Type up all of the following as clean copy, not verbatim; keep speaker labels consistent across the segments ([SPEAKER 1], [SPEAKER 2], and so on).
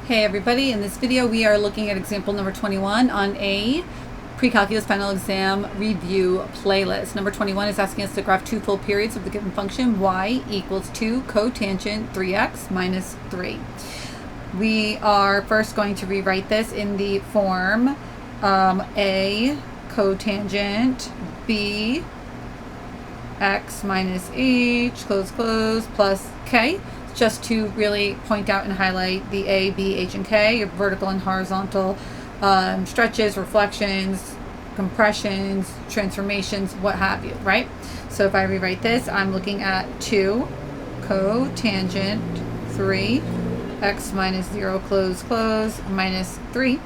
[SPEAKER 1] Hey everybody, in this video we are looking at example number 21 on a pre-calculus final exam review playlist. Number 21 is asking us to graph two full periods of the given function y equals 2 cotangent 3x minus 3. We are first going to rewrite this in the form a cotangent b x minus h close plus k, just to really point out and highlight the a, b, h, and k, your vertical and horizontal stretches, reflections, compressions, transformations, what have you, right? So if I rewrite this, I'm looking at 2 cotangent 3 x minus 0 close minus 3,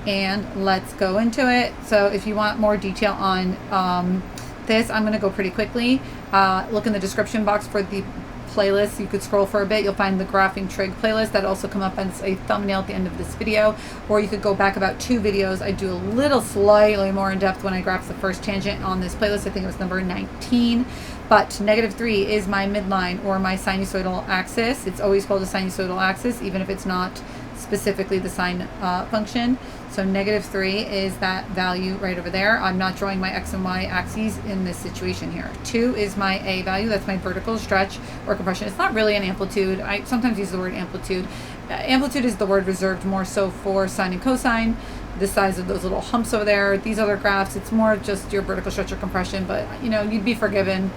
[SPEAKER 1] and let's go into it. So if you want more detail on this, I'm going to go pretty quickly. Look in the description box for the playlist. You could scroll for a bit. You'll find the graphing trig playlist that also come up as a thumbnail at the end of this video, or you could go back about 2 videos. I do a little slightly more in depth when I graph the first tangent on this playlist. I think it was number 19. But -3 is my midline or my sinusoidal axis. It's always called a sinusoidal axis, even if it's not specifically the sine function. So -3 is that value right over there. I'm not drawing my x and y axes in this situation here. 2 is my a value. That's my vertical stretch or compression. It's not really an amplitude. I sometimes use the word amplitude. Amplitude is the word reserved more so for sine and cosine. The size of those little humps over there. These other graphs, it's more just your vertical stretch or compression, but you know, you'd be forgiven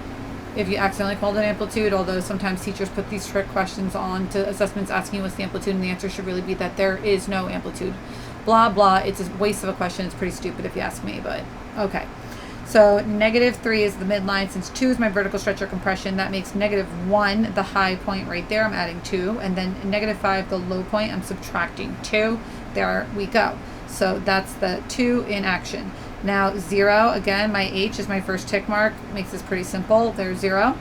[SPEAKER 1] if you accidentally called it amplitude, although sometimes teachers put these trick questions on to assessments asking what's the amplitude, and the answer should really be that there is no amplitude. Blah, blah. It's a waste of a question. It's pretty stupid if you ask me, but okay. So -3 is the midline. Since 2 is my vertical stretch or compression, that makes -1 the high point right there. I'm adding 2. And then -5, the low point, I'm subtracting 2. There we go. So that's the 2 in action. Now 0, again, my h is my first tick mark. Makes this pretty simple. There's 0.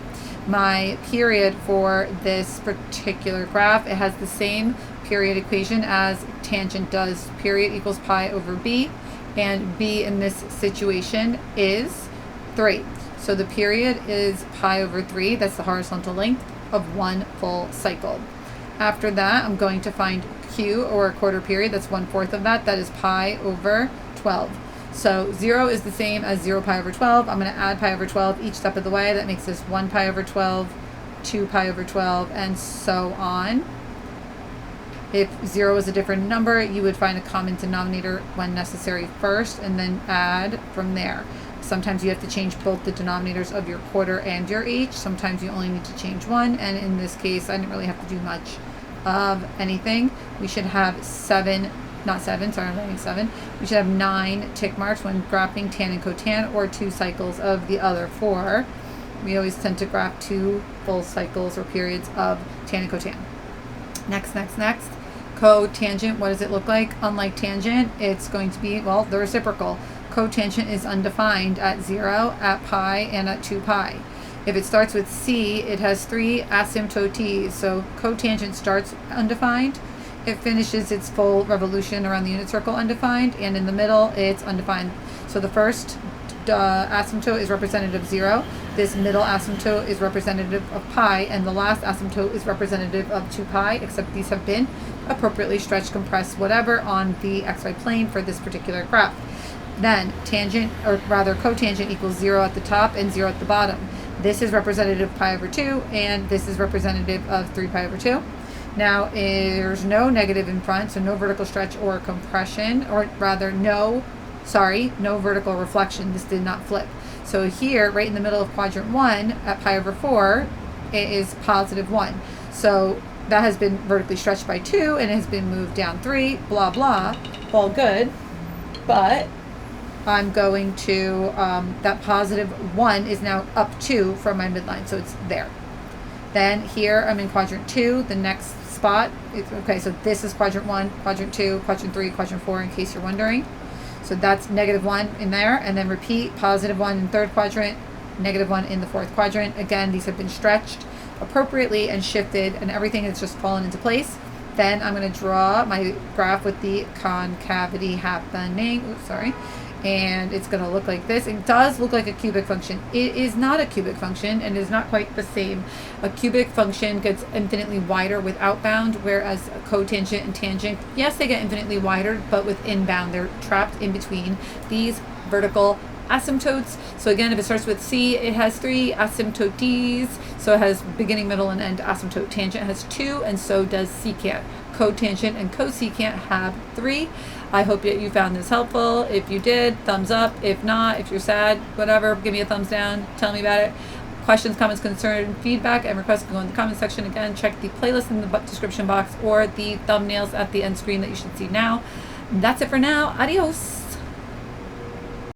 [SPEAKER 1] My period for this particular graph, it has the same period equation as tangent does. Period equals pi over b, and b in this situation is 3. So the period is pi over 3. That's the horizontal length of one full cycle. After that, I'm going to find q, or a quarter period. That's 1/4 of that. That is pi over 12. So 0 is the same as 0 pi over 12. I'm going to add pi over 12 each step of the way. That makes this 1 pi over 12, 2 pi over 12, and so on. If 0 is a different number, you would find a common denominator when necessary first, and then add from there. Sometimes you have to change both the denominators of your quarter and your h. Sometimes you only need to change one, and in this case, I didn't really have to do much of anything. We should have 7. Not 7, sorry, I'm writing 7. We should have 9 tick marks when graphing tan and cotan, or 2 cycles of the other 4. We always tend to graph 2 full cycles or periods of tan and cotan. Next. Cotangent, what does it look like? Unlike tangent, it's going to be, well, the reciprocal. Cotangent is undefined at 0, at pi, and at 2 pi. If it starts with c, it has 3 asymptotes. So cotangent starts undefined. It finishes its full revolution around the unit circle undefined, and in the middle it's undefined. So the first asymptote is representative of 0. This middle asymptote is representative of pi, and the last asymptote is representative of 2 pi, except these have been appropriately stretched, compressed, whatever, on the xy plane for this particular graph. Then tangent, or rather cotangent, equals 0 at the top and 0 at the bottom. This is representative of pi over 2, and this is representative of 3 pi over 2. Now, there's no negative in front, so no vertical stretch or compression, or rather no vertical reflection. This did not flip. So here, right in the middle of quadrant 1, at pi over 4, it is +1. So that has been vertically stretched by 2, and it has been moved down 3, blah, blah, all good. But I'm going to, that +1 is now up 2 from my midline, so it's there. Then here, I'm in quadrant 2, the next spot. Okay, so this is quadrant 1, quadrant 2, quadrant 3, quadrant 4, in case you're wondering. So that's -1 in there, and then repeat, +1 in third quadrant, -1 in the fourth quadrant. Again, these have been stretched appropriately and shifted, and everything has just fallen into place. Then I'm going to draw my graph with the concavity happening. Oops, sorry. and it's going to look like this. It does look like a cubic function. It is not a cubic function, and is not quite the same. A cubic function gets infinitely wider without bound, whereas a cotangent and tangent, yes, they get infinitely wider, but with inbound. They're trapped in between these vertical asymptotes. So again, if it starts with C, it has 3 asymptotes. So it has beginning, middle, and end asymptote. Tangent has 2, and so does secant. Cotangent and cosecant have 3. I hope that you found this helpful. If you did, thumbs up. If not, if you're sad, whatever, give me a thumbs down. Tell me about it. Questions, comments, concern, feedback, and requests can go in the comment section. Again, check the playlist in the description box or the thumbnails at the end screen that you should see now. That's it for now. Adios.